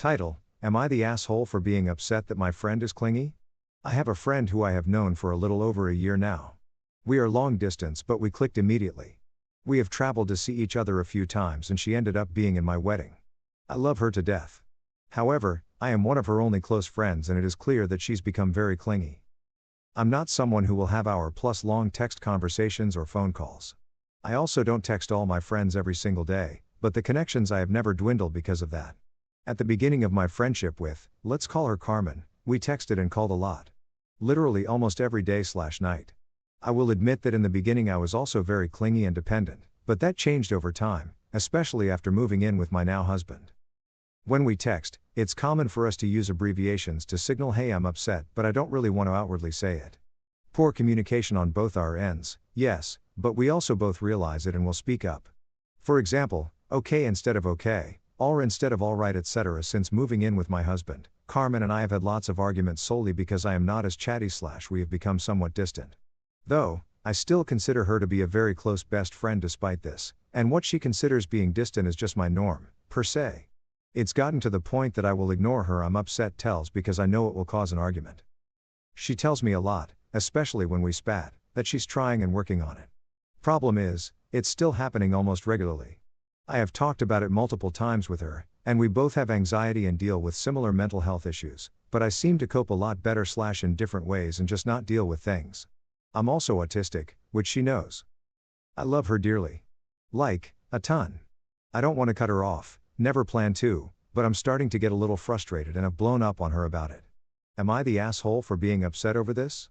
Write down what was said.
Title: Am I the asshole for being upset that my friend is clingy? I have a friend who I have known for a little over a year now. We are long distance, but we clicked immediately. We have traveled to see each other a few times and she ended up being in my wedding. I love her to death. However, I am one of her only close friends and it is clear that she's become very clingy. I'm not someone who will have hour-plus long text conversations or phone calls. I also don't text all my friends every single day, but the connections I have never dwindled because of that. At the beginning of my friendship with, let's call her Carmen, we texted and called a lot. Literally almost every day/night. I will admit that in the beginning I was also very clingy and dependent, but that changed over time, especially after moving in with my now husband. When we text, it's common for us to use abbreviations to signal hey I'm upset, but I don't really want to outwardly say it. Poor communication on both our ends, yes, but we also both realize it and will speak up. For example, okay instead of okay, all instead of alright, etc. Since moving in with my husband, Carmen and I have had lots of arguments solely because I am not as chatty / we have become somewhat distant. Though, I still consider her to be a very close best friend despite this, and what she considers being distant is just my norm, per se. It's gotten to the point that I will ignore her I'm upset tells because I know it will cause an argument. She tells me a lot, especially when we spat, that she's trying and working on it. Problem is, it's still happening almost regularly. I have talked about it multiple times with her, and we both have anxiety and deal with similar mental health issues, but I seem to cope a lot better / in different ways and just not deal with things. I'm also autistic, which she knows. I love her dearly. Like, a ton. I don't want to cut her off, never plan to, but I'm starting to get a little frustrated and have blown up on her about it. Am I the asshole for being upset over this?